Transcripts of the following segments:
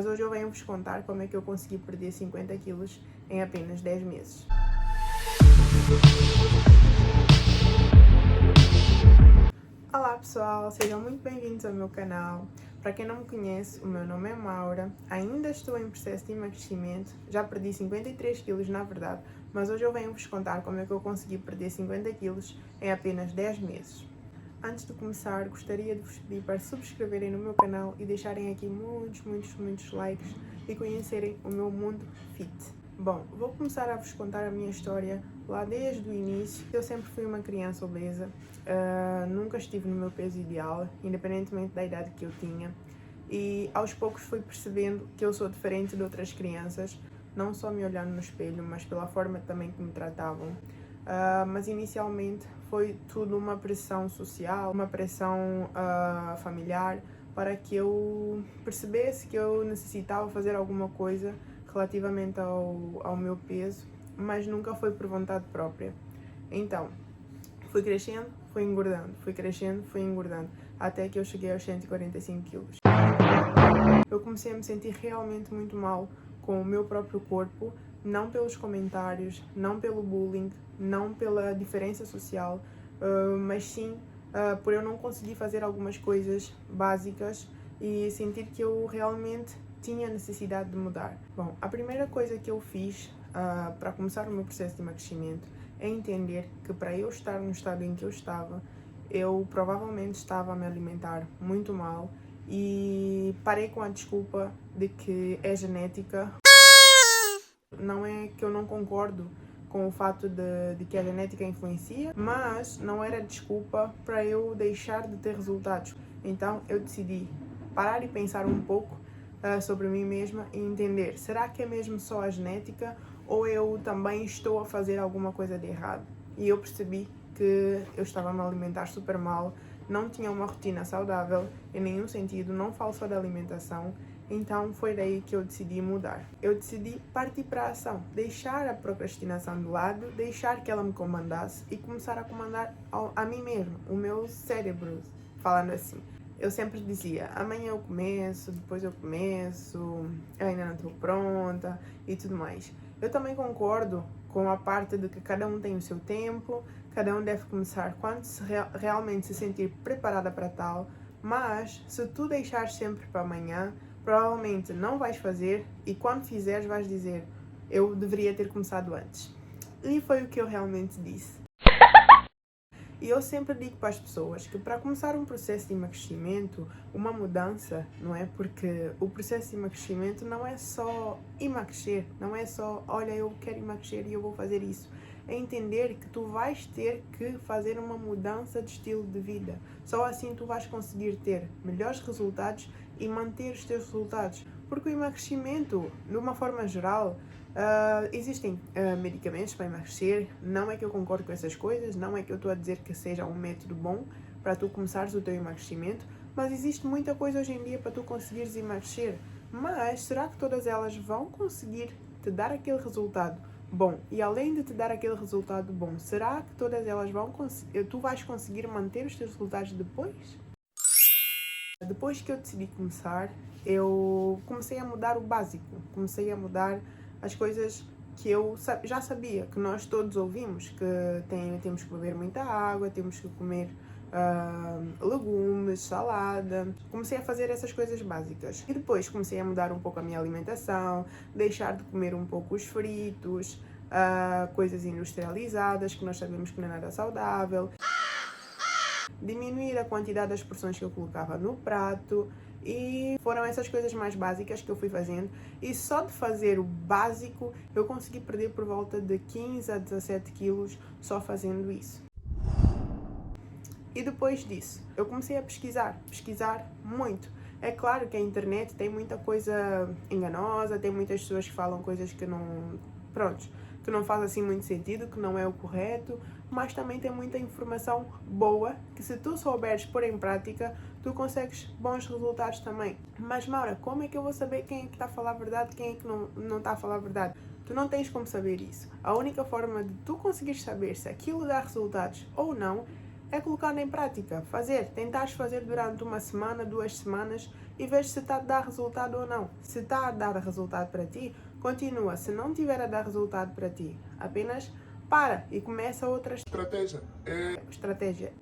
Mas hoje eu venho-vos contar como é que eu consegui perder 50 quilos em apenas 10 meses. Olá pessoal, sejam muito bem-vindos ao meu canal. Para quem não me conhece, o meu nome é Maura, ainda estou em processo de emagrecimento, já perdi 53 quilos na verdade, mas hoje eu venho-vos contar como é que eu consegui perder 50 quilos em apenas 10 meses. Antes de começar, gostaria de vos pedir para subscreverem no meu canal e deixarem aqui muitos likes e conhecerem o meu mundo fit. Bom, vou começar a vos contar a minha história lá desde o início. Eu sempre fui uma criança obesa, nunca estive no meu peso ideal, independentemente da idade que eu tinha. E aos poucos fui percebendo que eu sou diferente de outras crianças, não só me olhando no espelho, mas pela forma também que me tratavam. Mas inicialmente foi tudo uma pressão social, uma pressão familiar, para que eu percebesse que eu necessitava fazer alguma coisa relativamente ao meu peso, mas nunca foi por vontade própria. Então, fui crescendo, fui engordando, fui crescendo, fui engordando, até que eu cheguei aos 145 quilos. Eu comecei a me sentir realmente muito mal com o meu próprio corpo, não pelos comentários, não pelo bullying, não pela diferença social, mas sim por eu não conseguir fazer algumas coisas básicas e sentir que eu realmente tinha necessidade de mudar. Bom, a primeira coisa que eu fiz para começar o meu processo de emagrecimento é entender que para eu estar no estado em que eu estava, eu provavelmente estava a me alimentar muito mal e parei com a desculpa de que é genética. Não é que eu não concordo com o fato de que a genética influencia, mas não era desculpa para eu deixar de ter resultados. Então eu decidi parar e pensar um pouco sobre mim mesma e entender, será que é mesmo só a genética ou eu também estou a fazer alguma coisa de errado? E eu percebi que eu estava a me alimentar super mal, não tinha uma rotina saudável em nenhum sentido, não falo só da alimentação. Então foi daí que eu decidi mudar. Eu decidi partir para a ação, deixar a procrastinação de lado, deixar que ela me comandasse e começar a comandar a mim mesma, o meu cérebro, falando assim. Eu sempre dizia, amanhã eu começo, depois eu começo, eu ainda não estou pronta e tudo mais. Eu também concordo com a parte de que cada um tem o seu tempo, cada um deve começar quando realmente se sentir preparada para tal, mas se tu deixares sempre para amanhã, provavelmente não vais fazer e quando fizeres vais dizer, eu deveria ter começado antes. E foi o que eu realmente disse. E eu sempre digo para as pessoas que para começar um processo de emagrecimento, uma mudança, não é? Porque o processo de emagrecimento não é só emagrecer, não é só, olha, eu quero emagrecer e eu vou fazer isso. É entender que tu vais ter que fazer uma mudança de estilo de vida. Só assim tu vais conseguir ter melhores resultados e manter os teus resultados. Porque o emagrecimento, de uma forma geral, existem medicamentos para emagrecer, não é que eu concordo com essas coisas, não é que eu estou a dizer que seja um método bom para tu começares o teu emagrecimento, mas existe muita coisa hoje em dia para tu conseguires emagrecer. Mas será que todas elas vão conseguir te dar aquele resultado bom? E além de te dar aquele resultado bom, será que todas elas tu vais conseguir manter os teus resultados depois? Depois que eu decidi começar, eu comecei a mudar o básico, comecei a mudar as coisas que eu já sabia, que nós todos ouvimos, que temos que beber muita água, temos que comer legumes, salada. Comecei a fazer essas coisas básicas. E depois comecei a mudar um pouco a minha alimentação, deixar de comer um pouco os fritos, coisas industrializadas, que nós sabemos que não é nada saudável. Diminuir a quantidade das porções que eu colocava no prato e foram essas coisas mais básicas que eu fui fazendo e só de fazer o básico eu consegui perder por volta de 15 a 17 quilos só fazendo isso. E depois disso, eu comecei a pesquisar muito. É claro que a internet tem muita coisa enganosa, tem muitas pessoas que falam coisas que que não faz assim muito sentido, que não é o correto, mas também tem muita informação boa, que se tu souberes pôr em prática, tu consegues bons resultados também. Mas Maura, como é que eu vou saber quem é que está a falar a verdade, quem é que não está a falar a verdade? Tu não tens como saber isso. A única forma de tu conseguires saber se aquilo dá resultados ou não é colocando em prática, tentares fazer durante uma semana, 2 semanas e veja se está a dar resultado ou não. Se está a dar resultado para ti, continua. Se não tiver a dar resultado para ti, apenas para e começa outra estratégia.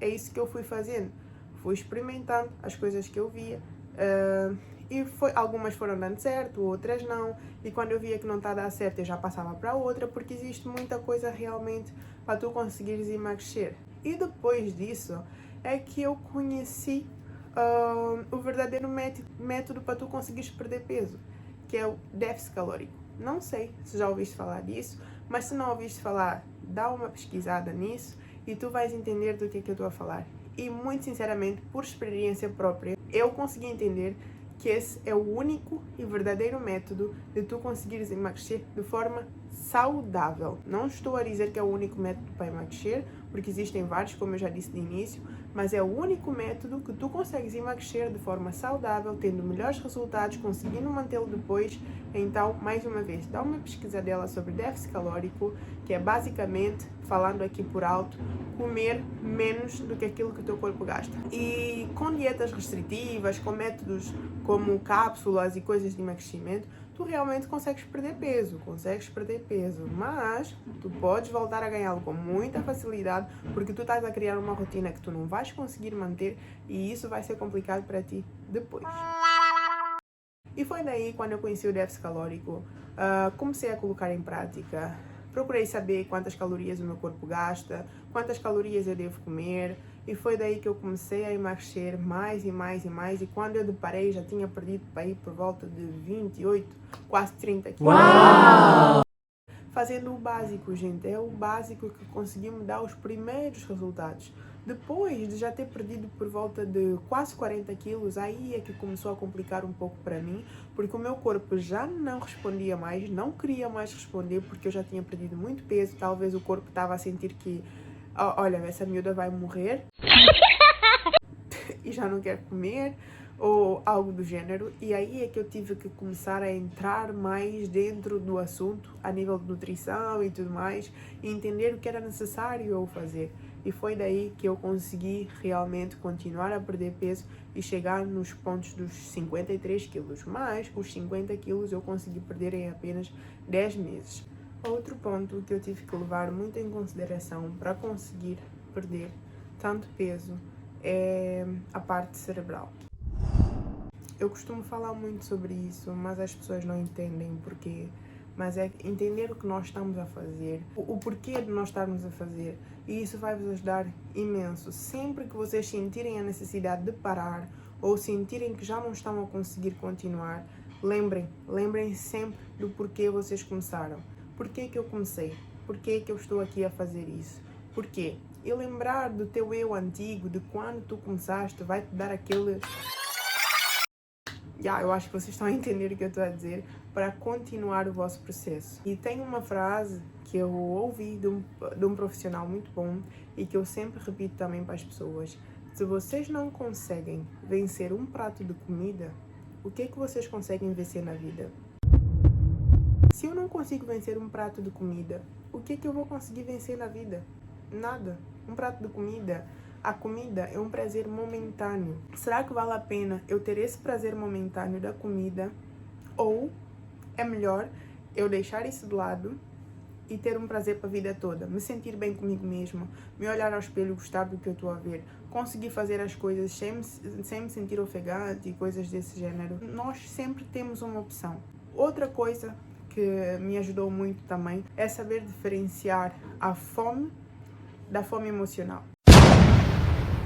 É isso que eu fui fazendo. Fui experimentando as coisas que eu via. E algumas foram dando certo, outras não. E quando eu via que não está a dar certo, eu já passava para outra, porque existe muita coisa realmente para tu conseguires emagrecer. E depois disso é que eu conheci o verdadeiro método para tu conseguires perder peso, que é o déficit calórico. Não sei se já ouviste falar disso, mas se não ouviste falar, dá uma pesquisada nisso e tu vais entender do que eu estou a falar. E muito sinceramente, por experiência própria, eu consegui entender que esse é o único e verdadeiro método de tu conseguires emagrecer de forma saudável. Não estou a dizer que é o único método para emagrecer, porque existem vários, como eu já disse de início, mas é o único método que tu consegues emagrecer de forma saudável, tendo melhores resultados, conseguindo mantê-lo depois. Então, mais uma vez, dá uma pesquisadela sobre déficit calórico, que é basicamente, falando aqui por alto, comer menos do que aquilo que o teu corpo gasta. E com dietas restritivas, com métodos como cápsulas e coisas de emagrecimento, tu realmente consegues perder peso, mas tu podes voltar a ganhá-lo com muita facilidade, porque tu estás a criar uma rotina que tu não vais conseguir manter e isso vai ser complicado para ti depois. E foi daí, quando eu conheci o déficit calórico, comecei a colocar em prática. Procurei saber quantas calorias o meu corpo gasta, quantas calorias eu devo comer, e foi daí que eu comecei a emagrecer mais e mais e mais, e quando eu deparei já tinha perdido para ir por volta de 28, quase 30 quilos. Uau! Fazendo o básico, gente, é o básico que conseguiu me dar os primeiros resultados. Depois de já ter perdido por volta de quase 40 quilos, aí é que começou a complicar um pouco para mim, porque o meu corpo já não respondia mais, não queria mais responder, porque eu já tinha perdido muito peso, talvez o corpo estava a sentir que, olha, essa miúda vai morrer e já não quer comer, ou algo do gênero, e aí é que eu tive que começar a entrar mais dentro do assunto, a nível de nutrição e tudo mais, e entender o que era necessário eu fazer. E foi daí que eu consegui realmente continuar a perder peso e chegar nos pontos dos 53 quilos. Mas os 50 quilos eu consegui perder em apenas 10 meses. Outro ponto que eu tive que levar muito em consideração para conseguir perder tanto peso é a parte cerebral. Eu costumo falar muito sobre isso, mas as pessoas não entendem porquê. Mas é entender o que nós estamos a fazer, o porquê de nós estarmos a fazer. E isso vai vos ajudar imenso. Sempre que vocês sentirem a necessidade de parar ou sentirem que já não estão a conseguir continuar, lembrem sempre do porquê vocês começaram. Porquê que eu comecei? Porquê que eu estou aqui a fazer isso? Porquê? E lembrar do teu eu antigo, de quando tu começaste, vai te dar aquele... eu acho que vocês estão a entender o que eu estou a dizer, para continuar o vosso processo. E tem uma frase que eu ouvi de um profissional muito bom e que eu sempre repito também para as pessoas. Se vocês não conseguem vencer um prato de comida, o que é que vocês conseguem vencer na vida? Se eu não consigo vencer um prato de comida, o que é que eu vou conseguir vencer na vida? Nada. Um prato de comida... A comida é um prazer momentâneo. Será que vale a pena eu ter esse prazer momentâneo da comida? Ou é melhor eu deixar isso de lado e ter um prazer para a vida toda? Me sentir bem comigo mesma, me olhar ao espelho, gostar do que eu estou a ver, conseguir fazer as coisas sem me sentir ofegante e coisas desse gênero. Nós sempre temos uma opção. Outra coisa que me ajudou muito também é saber diferenciar a fome da fome emocional.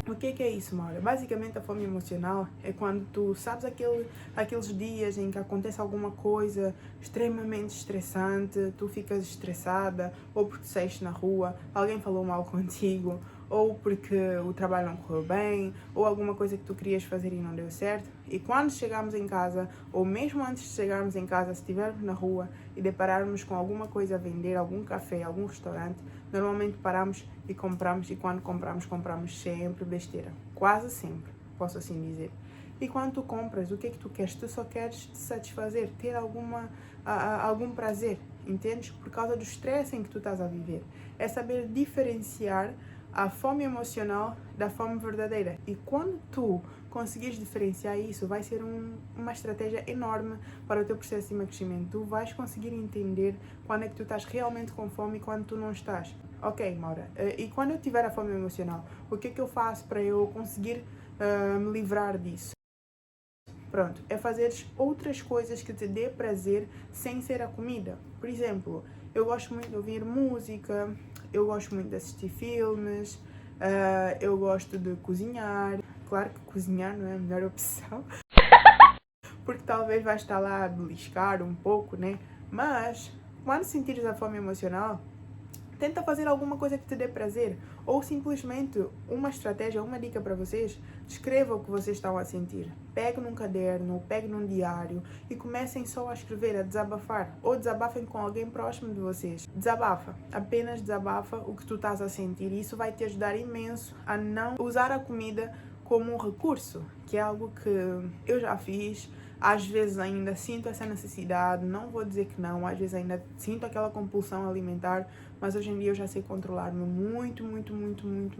O que é isso, Maura? Basicamente, a fome emocional é quando tu sabes aqueles dias em que acontece alguma coisa extremamente estressante, tu ficas estressada, ou porque saíste na rua, alguém falou mal contigo, ou porque o trabalho não correu bem, ou alguma coisa que tu querias fazer e não deu certo. E quando chegamos em casa, ou mesmo antes de chegarmos em casa, se estivermos na rua e depararmos com alguma coisa a vender, algum café, algum restaurante, normalmente paramos e compramos, e quando compramos sempre besteira. Quase sempre, posso assim dizer. E quando tu compras, o que é que tu queres? Tu só queres te satisfazer, ter algum prazer, entendes? Por causa do estresse em que tu estás a viver. É saber diferenciar a fome emocional da fome verdadeira. E quando tu conseguires diferenciar isso, vai ser uma estratégia enorme para o teu processo de emagrecimento. Tu vais conseguir entender quando é que tu estás realmente com fome e quando tu não estás. Ok, Maura, e quando eu tiver a fome emocional, o que é que eu faço para eu conseguir me livrar disso? Pronto, é fazer outras coisas que te dê prazer sem ser a comida. Por exemplo, eu gosto muito de ouvir música, eu gosto muito de assistir filmes, eu gosto de cozinhar. Claro que cozinhar não é a melhor opção, porque talvez vais estar lá a beliscar um pouco, né? Mas, quando sentires a fome emocional, tenta fazer alguma coisa que te dê prazer. Ou simplesmente uma estratégia, uma dica para vocês. Escreva o que vocês estão a sentir. Pegue num caderno, pegue num diário e comecem só a escrever, a desabafar. Ou desabafem com alguém próximo de vocês. Desabafa. Apenas desabafa o que tu estás a sentir. E isso vai te ajudar imenso a não usar a comida como um recurso, que é algo que eu já fiz. Às vezes ainda sinto essa necessidade, não vou dizer que não, às vezes ainda sinto aquela compulsão alimentar, mas hoje em dia eu já sei controlar-me muito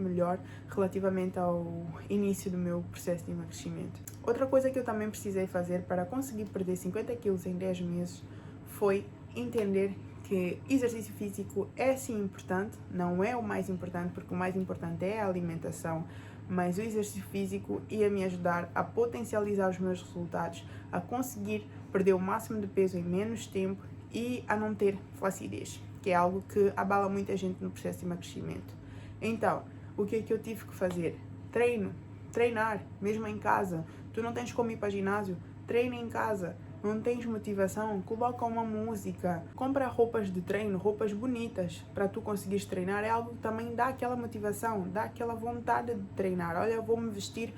melhor relativamente ao início do meu processo de emagrecimento. Outra coisa que eu também precisei fazer para conseguir perder 50 quilos em 10 meses foi entender que exercício físico é sim importante, não é o mais importante, porque o mais importante é a alimentação, mas o exercício físico ia me ajudar a potencializar os meus resultados, a conseguir perder o máximo de peso em menos tempo e a não ter flacidez, que é algo que abala muita gente no processo de emagrecimento. Então, o que é que eu tive que fazer? Treinar, mesmo em casa. Tu não tens como ir para ginásio? Treina em casa. Não tens motivação? Coloca uma música. Compra roupas de treino, roupas bonitas para tu conseguires treinar. É algo que também dá aquela motivação, dá aquela vontade de treinar. Olha, eu vou-me vestir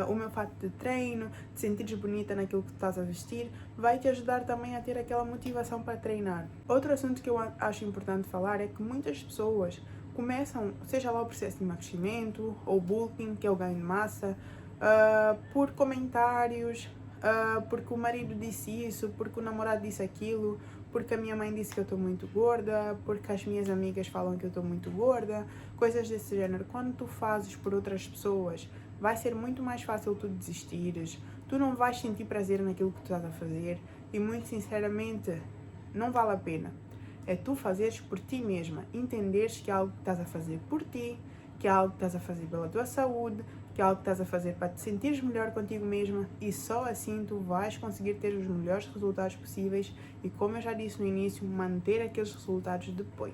o meu fato de treino, te sentires bonita naquilo que estás a vestir. Vai te ajudar também a ter aquela motivação para treinar. Outro assunto que eu acho importante falar é que muitas pessoas começam, seja lá o processo de emagrecimento ou bulking, que é o ganho de massa, por comentários, porque o marido disse isso, porque o namorado disse aquilo, porque a minha mãe disse que eu estou muito gorda, porque as minhas amigas falam que eu estou muito gorda, coisas desse género. Quando tu fazes por outras pessoas, vai ser muito mais fácil tu desistires, tu não vais sentir prazer naquilo que tu estás a fazer e muito sinceramente não vale a pena. É tu fazeres por ti mesma, entenderes que é algo que estás a fazer por ti, que é algo que estás a fazer pela tua saúde, que é algo que estás a fazer para te sentires melhor contigo mesma e só assim tu vais conseguir ter os melhores resultados possíveis e, como eu já disse no início, manter aqueles resultados depois.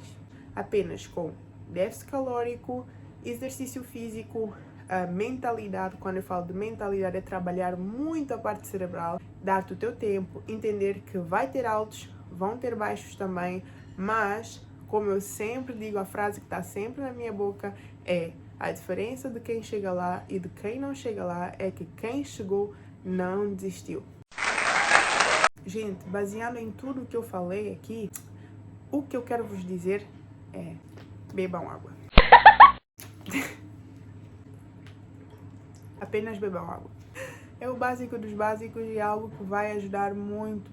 Apenas com déficit calórico, exercício físico, a mentalidade. Quando eu falo de mentalidade é trabalhar muito a parte cerebral, dar-te o teu tempo, entender que vai ter altos, vão ter baixos também, mas, como eu sempre digo, a frase que está sempre na minha boca é: a diferença de quem chega lá e de quem não chega lá é que quem chegou não desistiu. Gente, baseado em tudo que eu falei aqui, o que eu quero vos dizer é: bebam água. Apenas bebam água. É o básico dos básicos e é algo que vai ajudar muito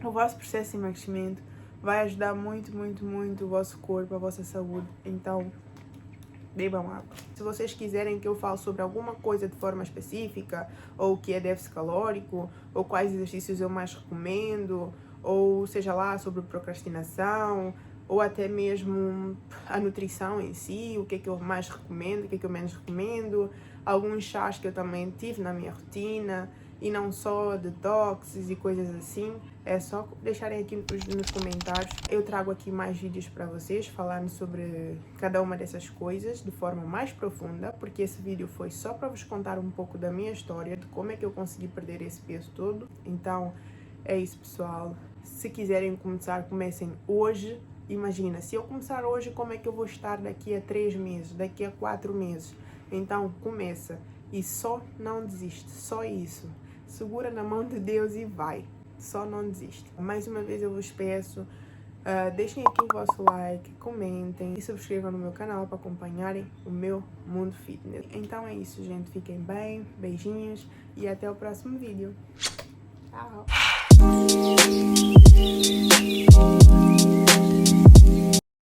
o vosso processo de emagrecimento. Vai ajudar muito o vosso corpo, a vossa saúde. Então, bebam água. Se vocês quiserem que eu fale sobre alguma coisa de forma específica, ou o que é déficit calórico, ou quais exercícios eu mais recomendo, ou seja lá sobre procrastinação, ou até mesmo a nutrição em si, o que é que eu mais recomendo, o que é que eu menos recomendo, alguns chás que eu também tive na minha rotina, e não só detoxes e coisas assim, é só deixarem aqui nos comentários. Eu trago aqui mais vídeos para vocês falando sobre cada uma dessas coisas de forma mais profunda, porque esse vídeo foi só para vos contar um pouco da minha história, de como é que eu consegui perder esse peso todo. Então é isso, pessoal. Se quiserem começar, comecem hoje. Imagina, se eu começar hoje, como é que eu vou estar daqui a 3 meses, daqui a 4 meses? Então começa e só não desiste, só isso. Segura na mão de Deus e vai. Só não desiste. Mais uma vez eu vos peço, deixem aqui o vosso like, comentem e subscrevam no meu canal para acompanharem o meu Mundo Fitness. Então é isso, gente. Fiquem bem, beijinhos e até o próximo vídeo. Tchau!